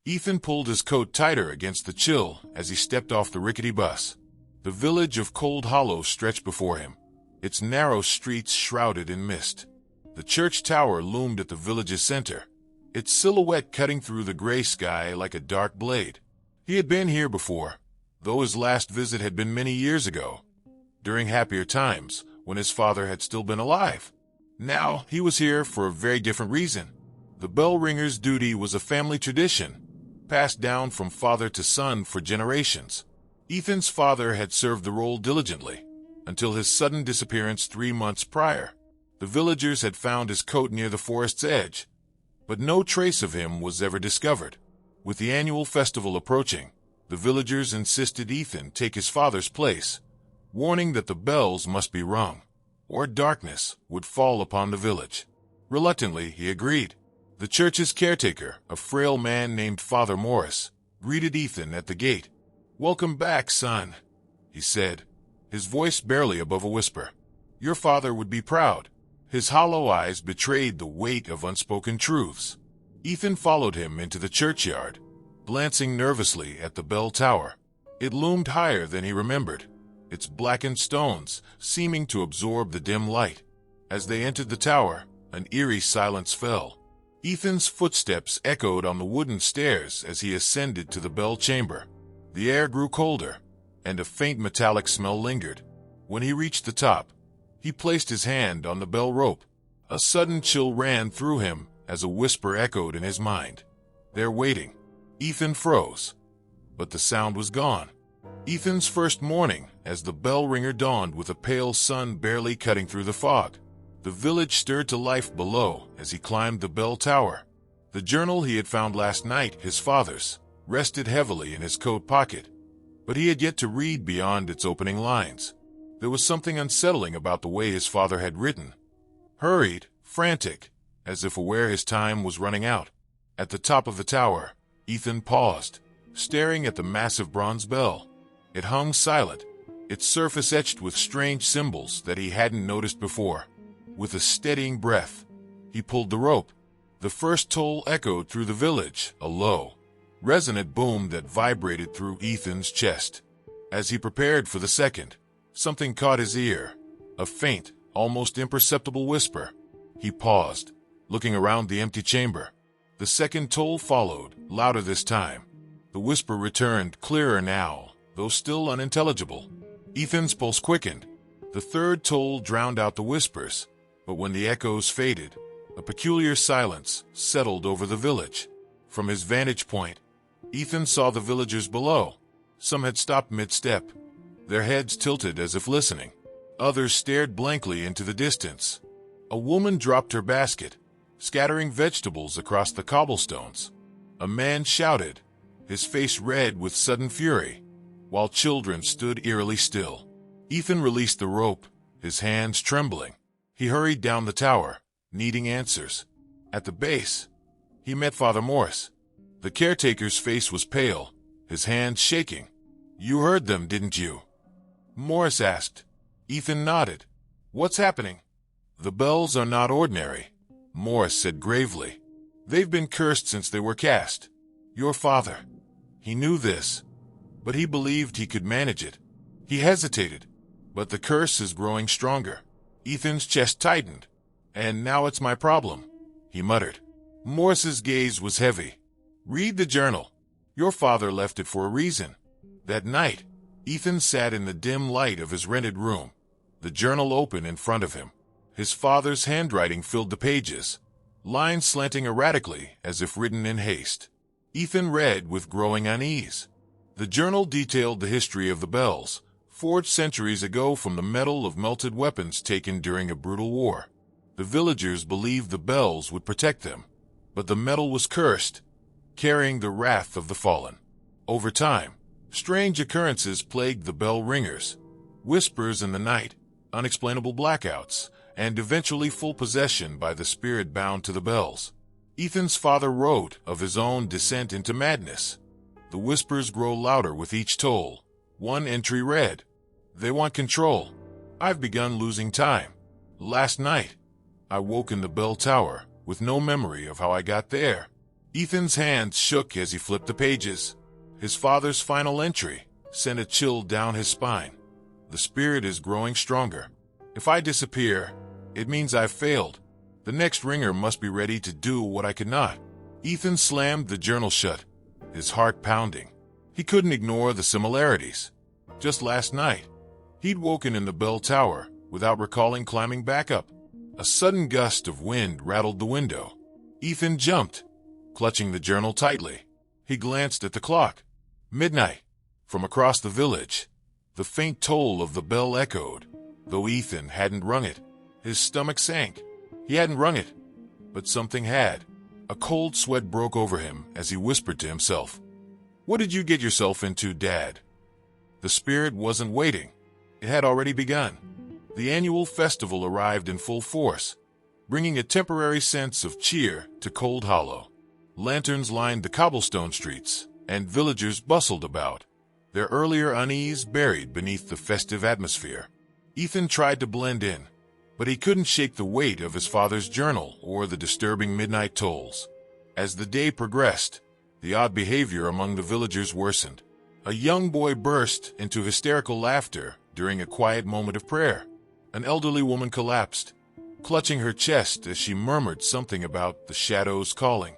Ethan pulled his coat tighter against the chill as he stepped off the rickety bus. The village of Cold Hollow stretched before him, its narrow streets shrouded in mist. The church tower loomed at the village's center, its silhouette cutting through the gray sky like a dark blade. He had been here before, though his last visit had been many years ago, during happier times when his father had still been alive. Now he was here for a very different reason. The bell ringer's duty was a family tradition, passed down from father to son for generations. Ethan's father had served the role diligently, until his sudden disappearance 3 months prior. The villagers had found his coat near the forest's edge, but no trace of him was ever discovered. With the annual festival approaching, the villagers insisted Ethan take his father's place, warning that the bells must be rung, or darkness would fall upon the village. Reluctantly, he agreed. The church's caretaker, a frail man named Father Morris, greeted Ethan at the gate. "Welcome back, son," he said, his voice barely above a whisper. "Your father would be proud." His hollow eyes betrayed the weight of unspoken truths. Ethan followed him into the churchyard, glancing nervously at the bell tower. It loomed higher than he remembered, its blackened stones seeming to absorb the dim light. As they entered the tower, an eerie silence fell. Ethan's footsteps echoed on the wooden stairs as he ascended to the bell chamber. The air grew colder, and a faint metallic smell lingered. When he reached the top, he placed his hand on the bell rope. A sudden chill ran through him as a whisper echoed in his mind. "They're waiting." Ethan froze, but the sound was gone. Ethan's first morning as the bell ringer dawned with a pale sun barely cutting through the fog. The village stirred to life below as he climbed the bell tower. The journal he had found last night, his father's, rested heavily in his coat pocket, but he had yet to read beyond its opening lines. There was something unsettling about the way his father had written. Hurried, frantic, as if aware his time was running out. At the top of the tower, Ethan paused, staring at the massive bronze bell. It hung silent, its surface etched with strange symbols that he hadn't noticed before. With a steadying breath, he pulled the rope. The first toll echoed through the village, a low, resonant boom that vibrated through Ethan's chest. As he prepared for the second, something caught his ear, a faint, almost imperceptible whisper. He paused, looking around the empty chamber. The second toll followed, louder this time. The whisper returned, clearer now, though still unintelligible. Ethan's pulse quickened. The third toll drowned out the whispers, but when the echoes faded, a peculiar silence settled over the village. From his vantage point, Ethan saw the villagers below. Some had stopped mid-step, their heads tilted as if listening. Others stared blankly into the distance. A woman dropped her basket, scattering vegetables across the cobblestones. A man shouted, his face red with sudden fury, while children stood eerily still. Ethan released the rope, his hands trembling. He hurried down the tower, needing answers. At the base, he met Father Morris. The caretaker's face was pale, his hands shaking. "You heard them, didn't you?" Morris asked. Ethan nodded. "What's happening?" "The bells are not ordinary," Morris said gravely. "They've been cursed since they were cast. Your father, he knew this, but he believed he could manage it. He hesitated, but the curse is growing stronger." Ethan's chest tightened. "And now it's my problem," he muttered. Morris's gaze was heavy. "Read the journal. Your father left it for a reason." That night, Ethan sat in the dim light of his rented room, the journal open in front of him. His father's handwriting filled the pages, lines slanting erratically as if written in haste. Ethan read with growing unease. The journal detailed the history of the bells, forged centuries ago from the metal of melted weapons taken during a brutal war. The villagers believed the bells would protect them, but the metal was cursed, carrying the wrath of the fallen. Over time, strange occurrences plagued the bell ringers. Whispers in the night, unexplainable blackouts, and eventually full possession by the spirit bound to the bells. Ethan's father wrote of his own descent into madness. The whispers grow louder with each toll. One entry read, "They want control. I've begun losing time. Last night, I woke in the bell tower with no memory of how I got there. Ethan's hands shook as he flipped the pages. His father's final entry sent a chill down his spine. The spirit is growing stronger. If I disappear, it means I've failed. The next ringer must be ready to do what I could not. Ethan slammed the journal shut, his heart pounding. He couldn't ignore the similarities. Just last night, he'd woken in the bell tower without recalling climbing back up. A sudden gust of wind rattled the window. Ethan jumped, clutching the journal tightly. He glanced at the clock. Midnight. From across the village, the faint toll of the bell echoed, though Ethan hadn't rung it. His stomach sank. He hadn't rung it, but something had. A cold sweat broke over him as he whispered to himself, "What did you get yourself into, Dad?" The spirit wasn't waiting. It had already begun. The annual festival arrived in full force, bringing a temporary sense of cheer to Cold Hollow. Lanterns lined the cobblestone streets, and villagers bustled about, their earlier unease buried beneath the festive atmosphere. Ethan tried to blend in, but he couldn't shake the weight of his father's journal or the disturbing midnight tolls. As the day progressed, the odd behavior among the villagers worsened. A young boy burst into hysterical laughter during a quiet moment of prayer. An elderly woman collapsed, clutching her chest as she murmured something about the shadows calling.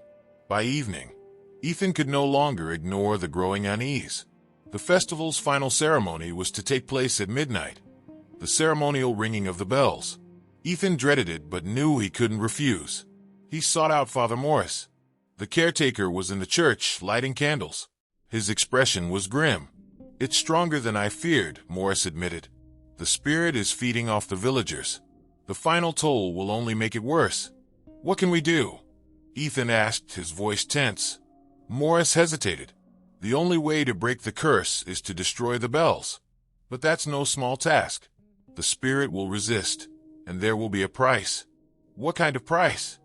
By evening, Ethan could no longer ignore the growing unease. The festival's final ceremony was to take place at midnight. The ceremonial ringing of the bells. Ethan dreaded it but knew he couldn't refuse. He sought out Father Morris. The caretaker was in the church, lighting candles. His expression was grim. "It's stronger than I feared," Morris admitted. "The spirit is feeding off the villagers. The final toll will only make it worse." "What can we do?" Ethan asked, his voice tense. Morris hesitated. "The only way to break the curse is to destroy the bells. But that's no small task. The spirit will resist, and there will be a price." "What kind of price?"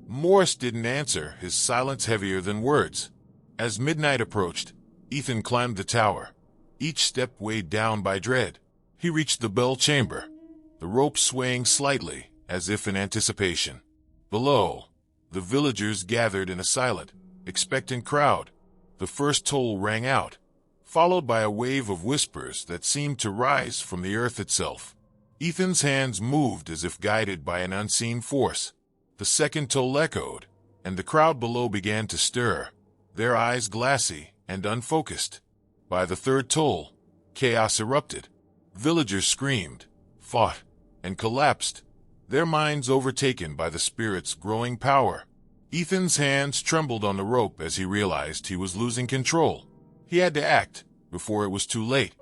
Morris didn't answer, his silence heavier than words. As midnight approached, Ethan climbed the tower, each step weighed down by dread. He reached the bell chamber, the rope swaying slightly, as if in anticipation. Below, the villagers gathered in a silent, expectant crowd. The first toll rang out, followed by a wave of whispers that seemed to rise from the earth itself. Ethan's hands moved as if guided by an unseen force. The second toll echoed, and the crowd below began to stir, their eyes glassy and unfocused. By the third toll, chaos erupted. Villagers screamed, fought, and collapsed, their minds overtaken by the spirit's growing power. Ethan's hands trembled on the rope as he realized he was losing control. He had to act before it was too late.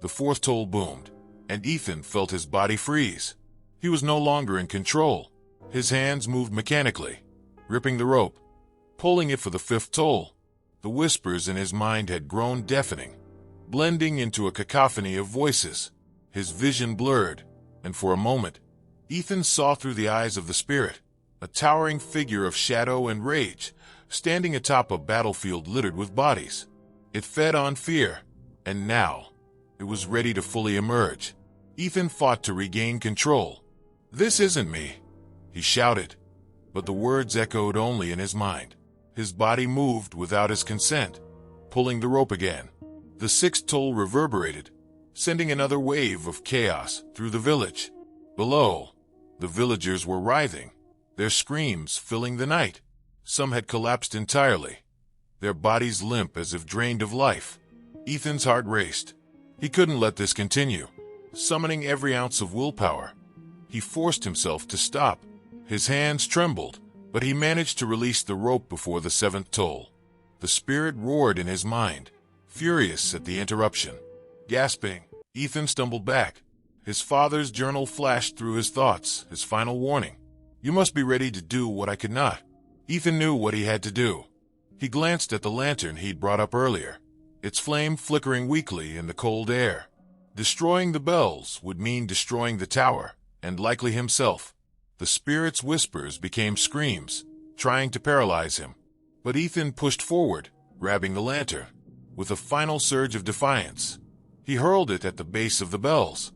The fourth toll boomed, and Ethan felt his body freeze. He was no longer in control. His hands moved mechanically, gripping the rope, pulling it for the fifth toll. The whispers in his mind had grown deafening, blending into a cacophony of voices. His vision blurred, and for a moment, Ethan saw through the eyes of the spirit, a towering figure of shadow and rage, standing atop a battlefield littered with bodies. It fed on fear, and now, it was ready to fully emerge. Ethan fought to regain control. "This isn't me," he shouted, but the words echoed only in his mind. His body moved without his consent, pulling the rope again. The sixth toll reverberated, sending another wave of chaos through the village. Below, the villagers were writhing, their screams filling the night. Some had collapsed entirely, their bodies limp as if drained of life. Ethan's heart raced. He couldn't let this continue. Summoning every ounce of willpower, he forced himself to stop. His hands trembled, but he managed to release the rope before the seventh toll. The spirit roared in his mind, furious at the interruption. Gasping, Ethan stumbled back. His father's journal flashed through his thoughts, his final warning. "You must be ready to do what I could not." Ethan knew what he had to do. He glanced at the lantern he'd brought up earlier, its flame flickering weakly in the cold air. Destroying the bells would mean destroying the tower, and likely himself. The spirit's whispers became screams, trying to paralyze him. But Ethan pushed forward, grabbing the lantern. With a final surge of defiance, he hurled it at the base of the bells.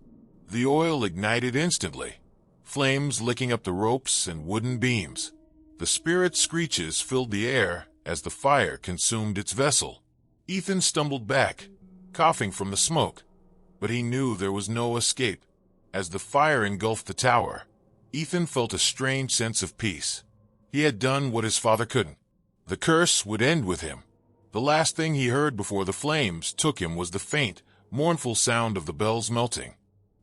The oil ignited instantly, flames licking up the ropes and wooden beams. The spirit's screeches filled the air as the fire consumed its vessel. Ethan stumbled back, coughing from the smoke, but he knew there was no escape. As the fire engulfed the tower, Ethan felt a strange sense of peace. He had done what his father couldn't. The curse would end with him. The last thing he heard before the flames took him was the faint, mournful sound of the bells melting.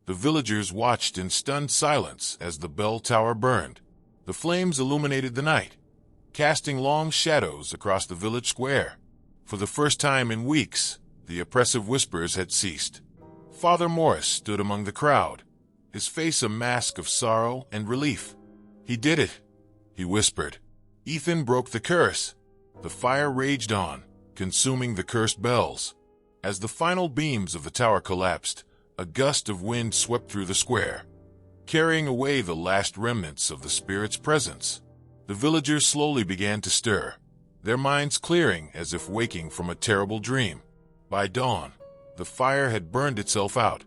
The villagers watched in stunned silence as the bell tower burned. The flames illuminated the night, casting long shadows across the village square. For the first time in weeks, the oppressive whispers had ceased. Father Morris stood among the crowd, his face a mask of sorrow and relief. "He did it," he whispered. Ethan broke the curse. The fire raged on, consuming the cursed bells. As the final beams of the tower collapsed, a gust of wind swept through the square, carrying away the last remnants of the spirit's presence. The villagers slowly began to stir, their minds clearing as if waking from a terrible dream. By dawn, the fire had burned itself out,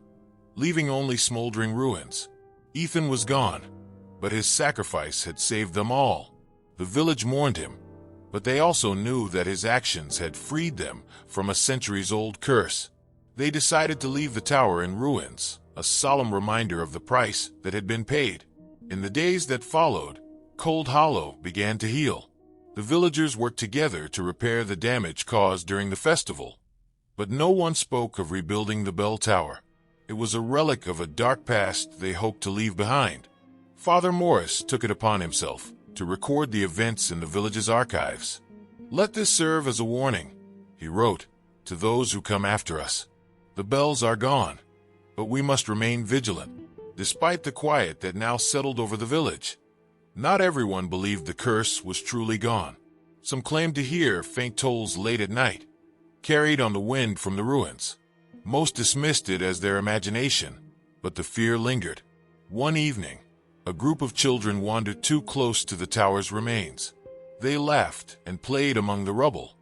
leaving only smoldering ruins. Ethan was gone, but his sacrifice had saved them all. The village mourned him, but they also knew that his actions had freed them from a centuries-old curse. They decided to leave the tower in ruins, a solemn reminder of the price that had been paid. In the days that followed, Cold Hollow began to heal. The villagers worked together to repair the damage caused during the festival, but no one spoke of rebuilding the bell tower. It was a relic of a dark past they hoped to leave behind. Father Morris took it upon himself to record the events in the village's archives. "Let this serve as a warning," he wrote, "to those who come after us. The bells are gone, but we must remain vigilant." Despite the quiet that now settled over the village, not everyone believed the curse was truly gone. Some claimed to hear faint tolls late at night, carried on the wind from the ruins. Most dismissed it as their imagination, but the fear lingered. One evening, a group of children wandered too close to the tower's remains. They laughed and played among the rubble,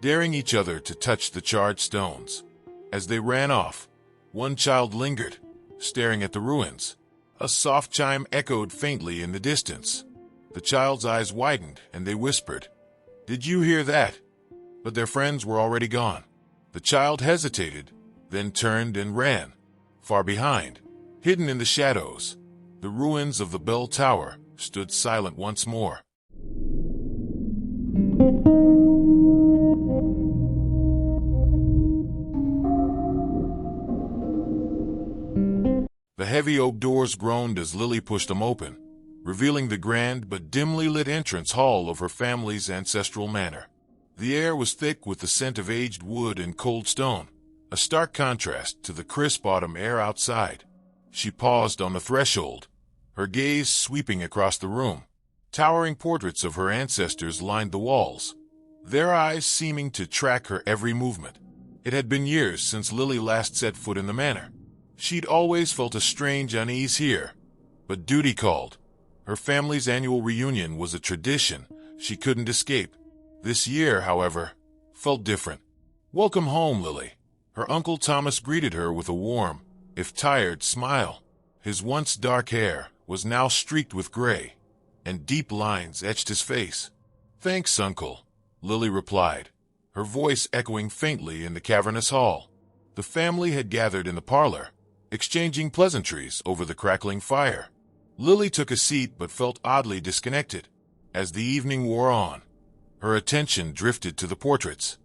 daring each other to touch the charred stones. As they ran off, one child lingered, staring at the ruins. A soft chime echoed faintly in the distance. The child's eyes widened and they whispered, "Did you hear that?" But their friends were already gone. The child hesitated, then turned and ran. Far behind, hidden in the shadows, the ruins of the bell tower stood silent once more. The heavy oak doors groaned as Lily pushed them open, revealing the grand but dimly lit entrance hall of her family's ancestral manor. The air was thick with the scent of aged wood and cold stone, a stark contrast to the crisp autumn air outside. She paused on the threshold, her gaze sweeping across the room. Towering portraits of her ancestors lined the walls, their eyes seeming to track her every movement. It had been years since Lily last set foot in the manor. She'd always felt a strange unease here, but duty called. Her family's annual reunion was a tradition she couldn't escape. This year, however, felt different. "Welcome home, Lily." Her Uncle Thomas greeted her with a warm, if tired, smile. His once dark hair was now streaked with gray, and deep lines etched his face. "Thanks, Uncle," Lily replied, her voice echoing faintly in the cavernous hall. The family had gathered in the parlor, exchanging pleasantries over the crackling fire. Lily took a seat but felt oddly disconnected. As the evening wore on, her attention drifted to the portraits.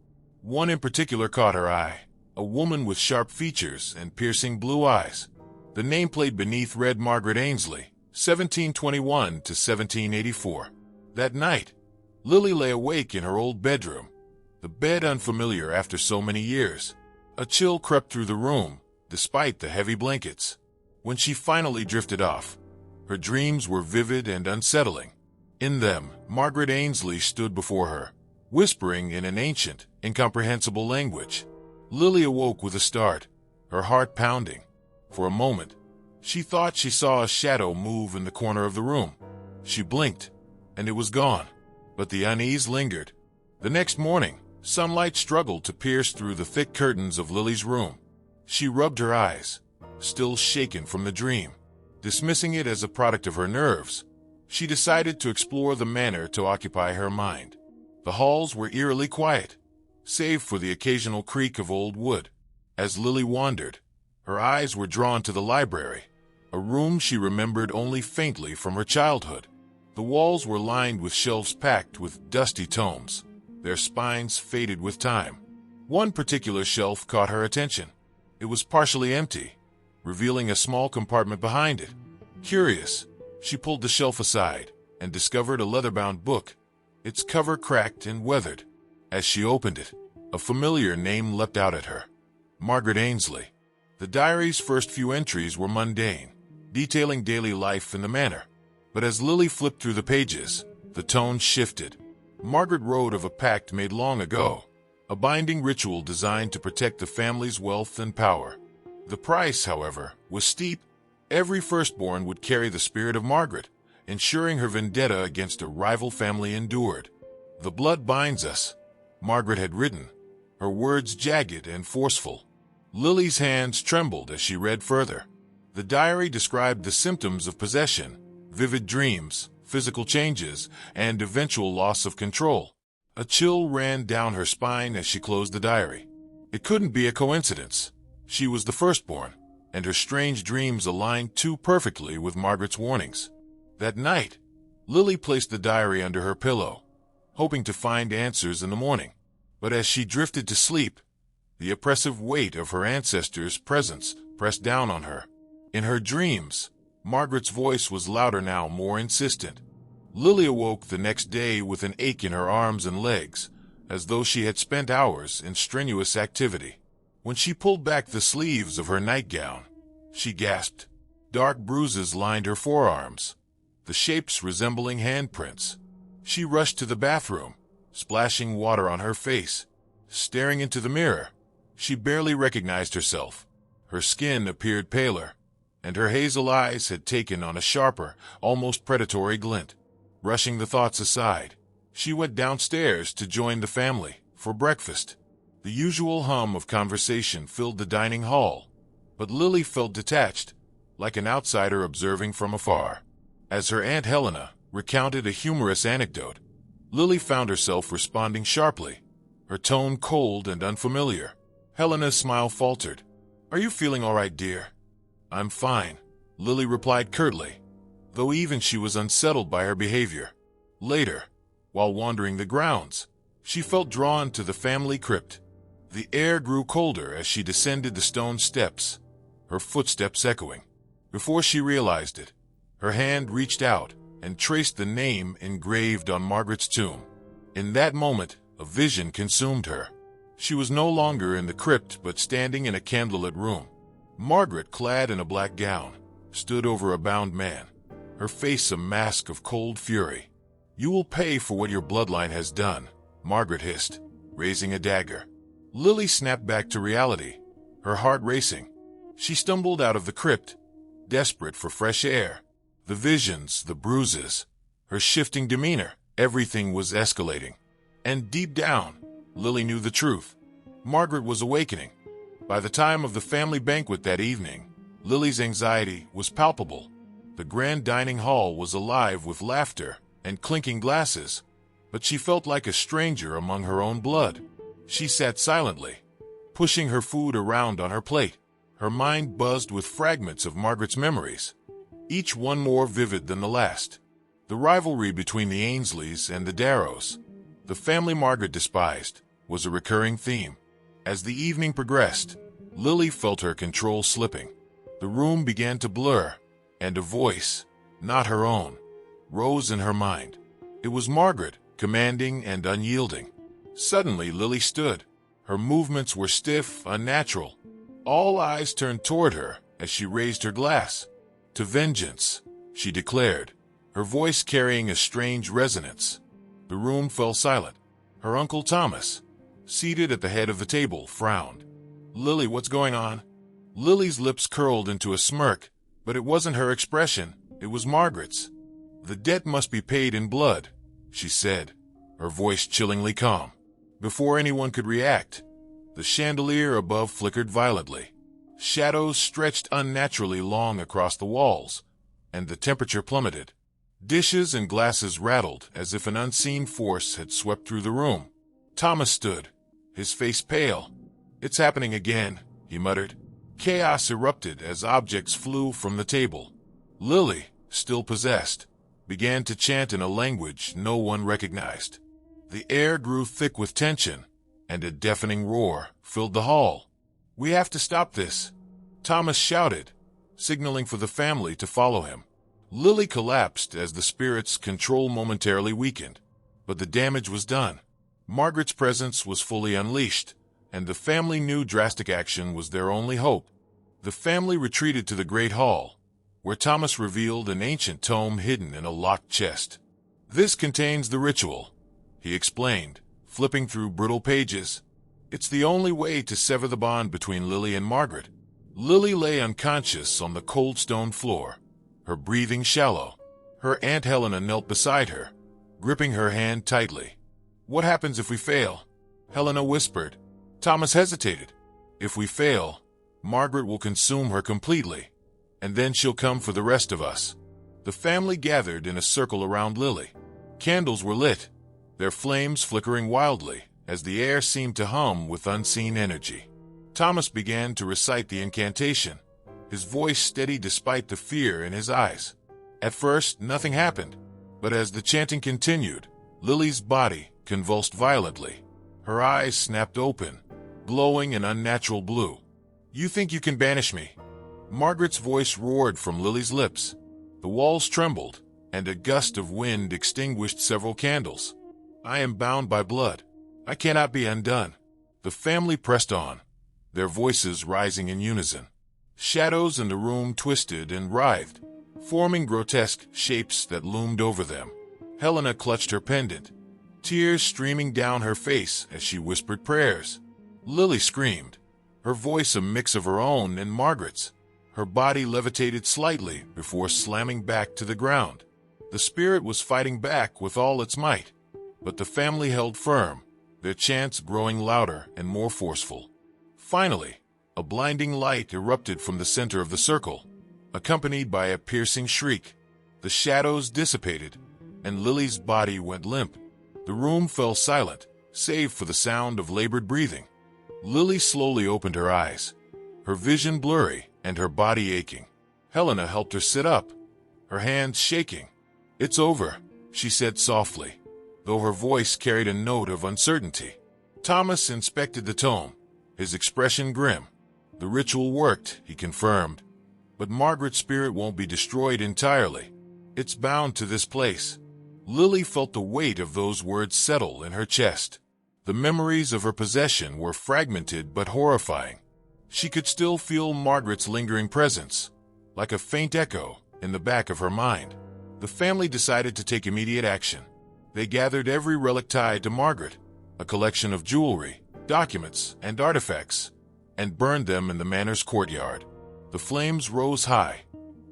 One in particular caught her eye, a woman with sharp features and piercing blue eyes. The nameplate beneath read Margaret Ainsley, 1721 to 1784. That night, Lily lay awake in her old bedroom, the bed unfamiliar after so many years. A chill crept through the room, despite the heavy blankets. When she finally drifted off, her dreams were vivid and unsettling. In them, Margaret Ainsley stood before her, whispering in an ancient, incomprehensible language. Lily awoke with a start, her heart pounding. For a moment, she thought she saw a shadow move in the corner of the room. She blinked, and it was gone, but the unease lingered. The next morning, sunlight struggled to pierce through the thick curtains of Lily's room. She rubbed her eyes, still shaken from the dream. Dismissing it as a product of her nerves, she decided to explore the manor to occupy her mind. The halls were eerily quiet, save for the occasional creak of old wood. As Lily wandered, her eyes were drawn to the library, a room she remembered only faintly from her childhood. The walls were lined with shelves packed with dusty tomes, their spines faded with time. One particular shelf caught her attention. It was partially empty, revealing a small compartment behind it. Curious, she pulled the shelf aside and discovered a leather-bound book, its cover cracked and weathered. As she opened it, a familiar name leapt out at her. Margaret Ainsley. The diary's first few entries were mundane, detailing daily life in the manor. But as Lily flipped through the pages, the tone shifted. Margaret wrote of a pact made long ago, a binding ritual designed to protect the family's wealth and power. The price, however, was steep. Every firstborn would carry the spirit of Margaret, ensuring her vendetta against a rival family endured. "The blood binds us," Margaret had written, her words jagged and forceful. Lily's hands trembled as she read further. The diary described the symptoms of possession: vivid dreams, physical changes, and eventual loss of control. A chill ran down her spine as she closed the diary. It couldn't be a coincidence. She was the firstborn, and her strange dreams aligned too perfectly with Margaret's warnings. That night, Lily placed the diary under her pillow, hoping to find answers in the morning. But as she drifted to sleep, the oppressive weight of her ancestors' presence pressed down on her. In her dreams, Margaret's voice was louder now, more insistent. Lily awoke the next day with an ache in her arms and legs, as though she had spent hours in strenuous activity. When she pulled back the sleeves of her nightgown, she gasped. Dark bruises lined her forearms, the shapes resembling handprints. She rushed to the bathroom, splashing water on her face. Staring into the mirror, she barely recognized herself. Her skin appeared paler, and her hazel eyes had taken on a sharper, almost predatory glint. Brushing the thoughts aside, she went downstairs to join the family for breakfast. The usual hum of conversation filled the dining hall, but Lily felt detached, like an outsider observing from afar. As her Aunt Helena recounted a humorous anecdote, Lily found herself responding sharply, her tone cold and unfamiliar. Helena's smile faltered. "Are you feeling all right, dear?" "I'm fine," Lily replied curtly, though even she was unsettled by her behavior. Later, while wandering the grounds, she felt drawn to the family crypt. The air grew colder as she descended the stone steps, her footsteps echoing. Before she realized it, her hand reached out and traced the name engraved on Margaret's tomb. In that moment, a vision consumed her. She was no longer in the crypt but standing in a candlelit room. Margaret, clad in a black gown, stood over a bound man, her face a mask of cold fury. "You will pay for what your bloodline has done," Margaret hissed, raising a dagger. Lily snapped back to reality, her heart racing. She stumbled out of the crypt, desperate for fresh air. The visions, the bruises, her shifting demeanor, everything was escalating. And deep down, Lily knew the truth. Margaret was awakening. By the time of the family banquet that evening, Lily's anxiety was palpable. The grand dining hall was alive with laughter and clinking glasses, but she felt like a stranger among her own blood. She sat silently, pushing her food around on her plate. Her mind buzzed with fragments of Margaret's memories, each one more vivid than the last. The rivalry between the Ainsleys and the Darrows, the family Margaret despised, was a recurring theme. As the evening progressed, Lily felt her control slipping. The room began to blur, and a voice, not her own, rose in her mind. It was Margaret, commanding and unyielding. Suddenly, Lily stood. Her movements were stiff, unnatural. All eyes turned toward her as she raised her glass. "To vengeance," she declared, her voice carrying a strange resonance. The room fell silent. Her Uncle Thomas, seated at the head of the table, frowned. "Lily, what's going on?" Lily's lips curled into a smirk, but it wasn't her expression, it was Margaret's. "The debt must be paid in blood," she said, her voice chillingly calm. Before anyone could react, the chandelier above flickered violently. Shadows stretched unnaturally long across the walls, and the temperature plummeted. Dishes and glasses rattled as if an unseen force had swept through the room. Thomas stood, his face pale. "It's happening again," he muttered. Chaos erupted as objects flew from the table. Lily, still possessed, began to chant in a language no one recognized. The air grew thick with tension, and a deafening roar filled the hall. "We have to stop this," Thomas shouted, signaling for the family to follow him. Lily collapsed as the spirit's control momentarily weakened, but the damage was done. Margaret's presence was fully unleashed, and the family knew drastic action was their only hope. The family retreated to the Great Hall, where Thomas revealed an ancient tome hidden in a locked chest. "This contains the ritual," he explained, flipping through brittle pages. "It's the only way to sever the bond between Lily and Margaret." Lily lay unconscious on the cold stone floor, her breathing shallow. Her Aunt Helena knelt beside her, gripping her hand tightly. "What happens if we fail?" Helena whispered. Thomas hesitated. "If we fail, Margaret will consume her completely, and then she'll come for the rest of us." The family gathered in a circle around Lily. Candles were lit, their flames flickering wildly as the air seemed to hum with unseen energy. Thomas began to recite the incantation, his voice steady despite the fear in his eyes. At first, nothing happened, but as the chanting continued, Lily's body convulsed violently. Her eyes snapped open, glowing an unnatural blue. "You think you can banish me?" Margaret's voice roared from Lily's lips. The walls trembled, and a gust of wind extinguished several candles. "I am bound by blood. I cannot be undone." The family pressed on, their voices rising in unison. Shadows in the room twisted and writhed, forming grotesque shapes that loomed over them. Helena clutched her pendant, tears streaming down her face as she whispered prayers. Lily screamed, her voice a mix of her own and Margaret's. Her body levitated slightly before slamming back to the ground. The spirit was fighting back with all its might, but the family held firm, their chants growing louder and more forceful. Finally, a blinding light erupted from the center of the circle, accompanied by a piercing shriek. The shadows dissipated, and Lily's body went limp. The room fell silent, save for the sound of labored breathing. Lily slowly opened her eyes, her vision blurry and her body aching. Helena helped her sit up, her hands shaking. "It's over," she said softly, though her voice carried a note of uncertainty. Thomas inspected the tome, his expression grim. "The ritual worked," he confirmed, "but Margaret's spirit won't be destroyed entirely. It's bound to this place." Lily felt the weight of those words settle in her chest. The memories of her possession were fragmented but horrifying. She could still feel Margaret's lingering presence, like a faint echo in the back of her mind. The family decided to take immediate action. They gathered every relic tied to Margaret, a collection of jewelry, documents, and artifacts, and burned them in the manor's courtyard. The flames rose high,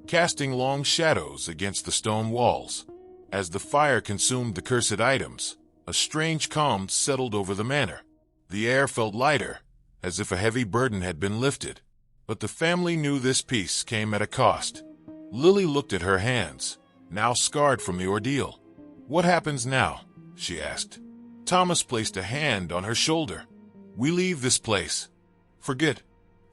casting long shadows against the stone walls. As the fire consumed the cursed items, a strange calm settled over the manor. The air felt lighter, as if a heavy burden had been lifted. But the family knew this peace came at a cost. Lily looked at her hands, now scarred from the ordeal. "What happens now?" she asked. Thomas placed a hand on her shoulder. "We leave this place. Forget."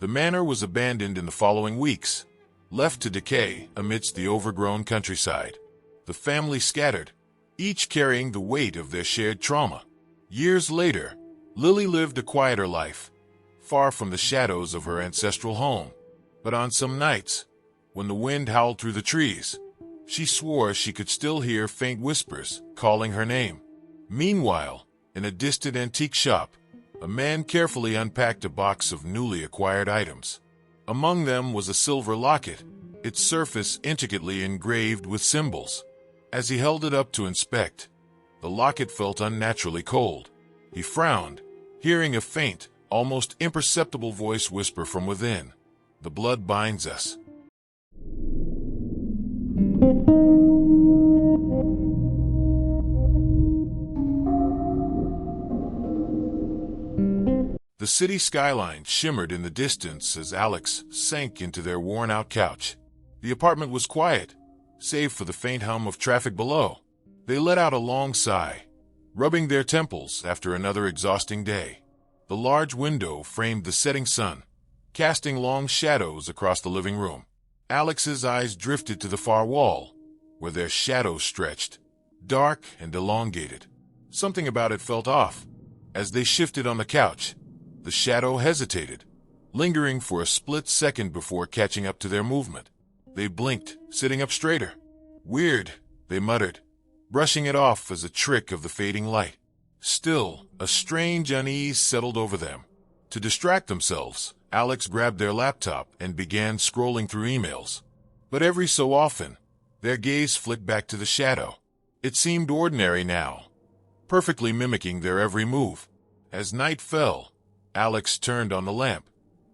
The manor was abandoned in the following weeks, left to decay amidst the overgrown countryside. The family scattered, each carrying the weight of their shared trauma. Years later, Lily lived a quieter life, far from the shadows of her ancestral home. But on some nights, when the wind howled through the trees, she swore she could still hear faint whispers calling her name. Meanwhile, in a distant antique shop, a man carefully unpacked a box of newly acquired items. Among them was a silver locket, its surface intricately engraved with symbols. As he held it up to inspect, the locket felt unnaturally cold. He frowned, hearing a faint, almost imperceptible voice whisper from within, "The blood binds us." The city skyline shimmered in the distance as Alex sank into their worn-out couch. The apartment was quiet, save for the faint hum of traffic below. They let out a long sigh, rubbing their temples after another exhausting day. The large window framed the setting sun, casting long shadows across the living room. Alex's eyes drifted to the far wall, where their shadows stretched, dark and elongated. Something about it felt off. As they shifted on the couch, the shadow hesitated, lingering for a split second before catching up to their movement. They blinked, sitting up straighter. "Weird," they muttered, brushing it off as a trick of the fading light. Still, a strange unease settled over them. To distract themselves, Alex grabbed their laptop and began scrolling through emails. But every so often, their gaze flicked back to the shadow. It seemed ordinary now, perfectly mimicking their every move. As night fell, Alex turned on the lamp,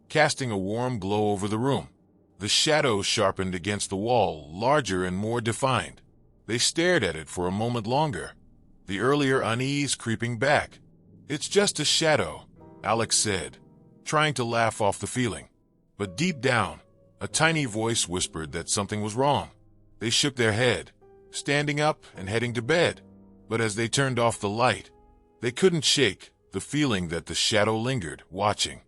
casting a warm glow over the room. The shadow sharpened against the wall, larger and more defined. They stared at it for a moment longer, the earlier unease creeping back. "It's just a shadow," Alex said, trying to laugh off the feeling. But deep down, a tiny voice whispered that something was wrong. They shook their head, standing up and heading to bed. But as they turned off the light, they couldn't shake the feeling that the shadow lingered, watching.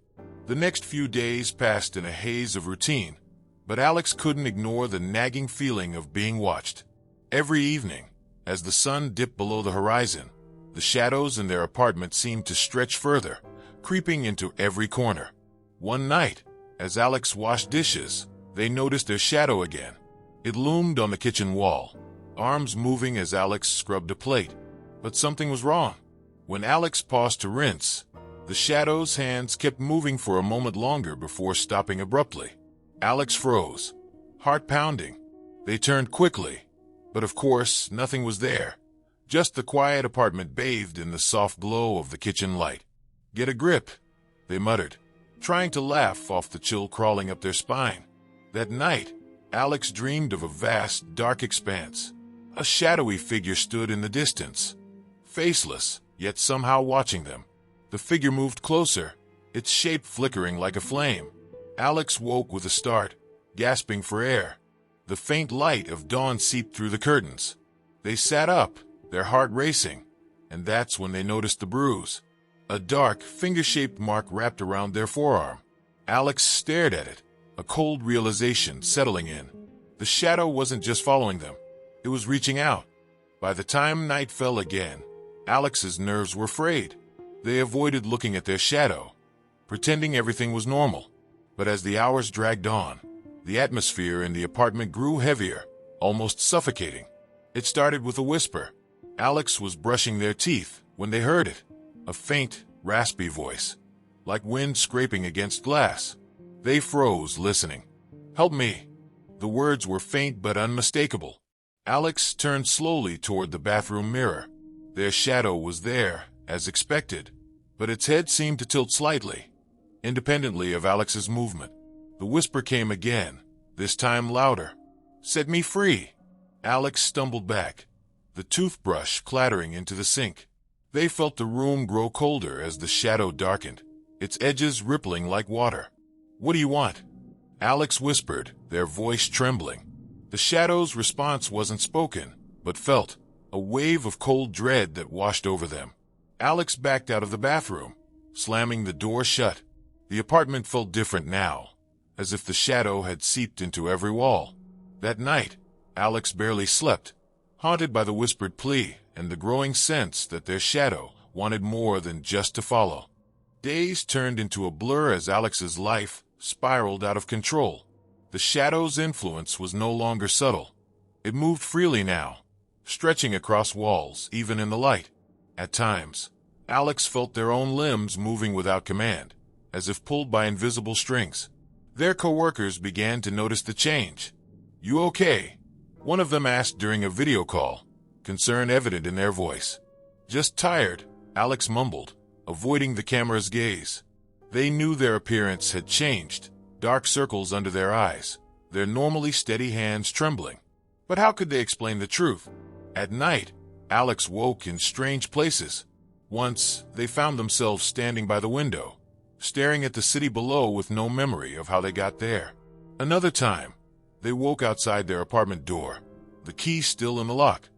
The next few days passed in a haze of routine, but Alex couldn't ignore the nagging feeling of being watched. Every evening, as the sun dipped below the horizon, the shadows in their apartment seemed to stretch further, creeping into every corner. One night, as Alex washed dishes, they noticed their shadow again. It loomed on the kitchen wall, arms moving as Alex scrubbed a plate. But something was wrong. When Alex paused to rinse, the shadow's hands kept moving for a moment longer before stopping abruptly. Alex froze, heart pounding. They turned quickly, but of course nothing was there. Just the quiet apartment bathed in the soft glow of the kitchen light. "Get a grip," they muttered, trying to laugh off the chill crawling up their spine. That night, Alex dreamed of a vast, dark expanse. A shadowy figure stood in the distance, faceless, yet somehow watching them. The figure moved closer, its shape flickering like a flame. Alex woke with a start, gasping for air. The faint light of dawn seeped through the curtains. They sat up, their heart racing, and that's when they noticed the bruise. A dark, finger-shaped mark wrapped around their forearm. Alex stared at it, a cold realization settling in. The shadow wasn't just following them, it was reaching out. By the time night fell again, Alex's nerves were frayed. They avoided looking at their shadow, pretending everything was normal. But as the hours dragged on, the atmosphere in the apartment grew heavier, almost suffocating. It started with a whisper. Alex was brushing their teeth when they heard it. A faint, raspy voice, like wind scraping against glass. They froze, listening. "Help me." The words were faint but unmistakable. Alex turned slowly toward the bathroom mirror. Their shadow was there, as expected, but its head seemed to tilt slightly, independently of Alex's movement. The whisper came again, this time louder. "Set me free." Alex stumbled back, the toothbrush clattering into the sink. They felt the room grow colder as the shadow darkened, its edges rippling like water. "What do you want?" Alex whispered, their voice trembling. The shadow's response wasn't spoken, but felt, a wave of cold dread that washed over them. Alex backed out of the bathroom, slamming the door shut. The apartment felt different now, as if the shadow had seeped into every wall. That night, Alex barely slept, haunted by the whispered plea and the growing sense that their shadow wanted more than just to follow. Days turned into a blur as Alex's life spiraled out of control. The shadow's influence was no longer subtle. It moved freely now, stretching across walls, even in the light. At times, Alex felt their own limbs moving without command, as if pulled by invisible strings. Their coworkers began to notice the change. "You okay?" one of them asked during a video call, concern evident in their voice. "Just tired," Alex mumbled, avoiding the camera's gaze. They knew their appearance had changed, dark circles under their eyes, their normally steady hands trembling. But how could they explain the truth? At night, Alex woke in strange places. Once, they found themselves standing by the window, staring at the city below with no memory of how they got there. Another time, they woke outside their apartment door, the key still in the lock.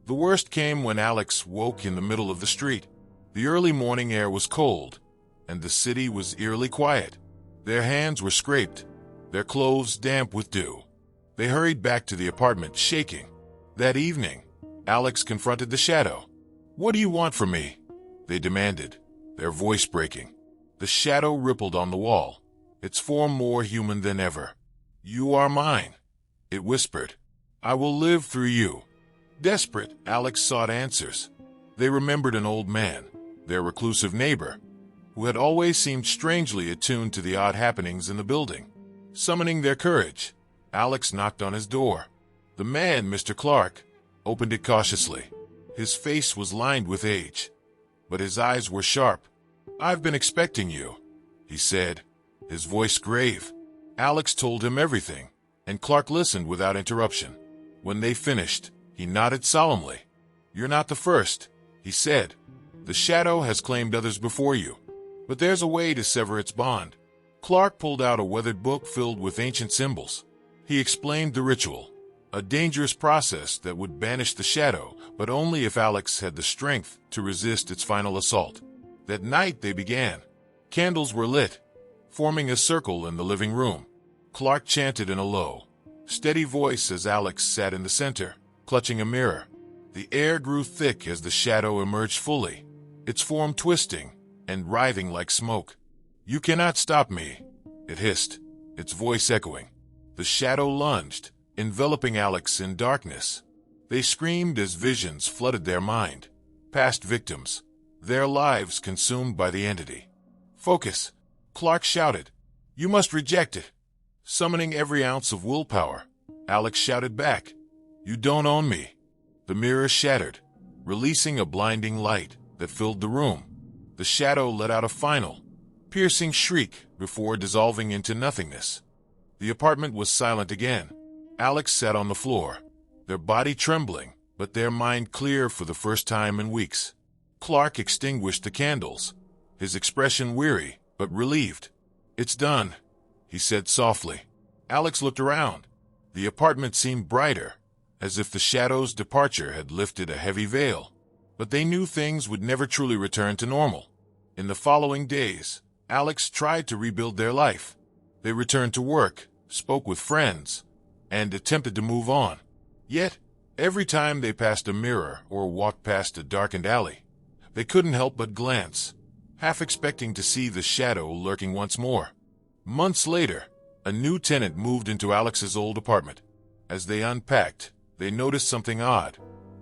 The worst came when Alex woke in the middle of the street. The early morning air was cold, and the city was eerily quiet. Their hands were scraped, their clothes damp with dew. They hurried back to the apartment, shaking. That evening, Alex confronted the shadow. "What do you want from me?" they demanded, their voice breaking. The shadow rippled on the wall, its form more human than ever. "You are mine," it whispered. "I will live through you." Desperate, Alex sought answers. They remembered an old man, their reclusive neighbor, who had always seemed strangely attuned to the odd happenings in the building. Summoning their courage, Alex knocked on his door. The man, Mr. Clark, opened it cautiously. His face was lined with age, but his eyes were sharp. "I've been expecting you," he said, his voice grave. Alex told him everything, and Clark listened without interruption. When they finished, he nodded solemnly. "You're not the first," he said. "The shadow has claimed others before you, but there's a way to sever its bond." Clark pulled out a weathered book filled with ancient symbols. He explained the ritual, a dangerous process that would banish the shadow, but only if Alex had the strength to resist its final assault. That night they began. Candles were lit, forming a circle in the living room. Clark chanted in a low, steady voice as Alex sat in the center, clutching a mirror. The air grew thick as the shadow emerged fully, its form twisting and writhing like smoke. "You cannot stop me," it hissed, its voice echoing. The shadow lunged, enveloping Alex in darkness. They screamed as visions flooded their mind. Past victims, their lives consumed by the entity. "Focus," Clark shouted. "You must reject it." Summoning every ounce of willpower, Alex shouted back, "You don't own me." The mirror shattered, releasing a blinding light that filled the room. The shadow let out a final, piercing shriek before dissolving into nothingness. The apartment was silent again. Alex sat on the floor, their body trembling, but their mind clear for the first time in weeks. Clark extinguished the candles, his expression weary but relieved. "It's done," he said softly. Alex looked around. The apartment seemed brighter, as if the shadow's departure had lifted a heavy veil. But they knew things would never truly return to normal. In the following days, Alex tried to rebuild their life. They returned to work, spoke with friends, and attempted to move on. Yet, every time they passed a mirror or walked past a darkened alley, they couldn't help but glance, half expecting to see the shadow lurking once more. Months later, a new tenant moved into Alex's old apartment. As they unpacked, they noticed something odd.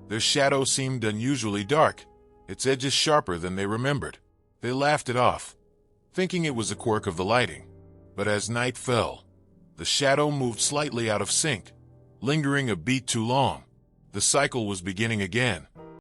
Their shadow seemed unusually dark, its edges sharper than they remembered. They laughed it off, thinking it was a quirk of the lighting. But as night fell, the shadow moved slightly out of sync, lingering a beat too long. The cycle was beginning again.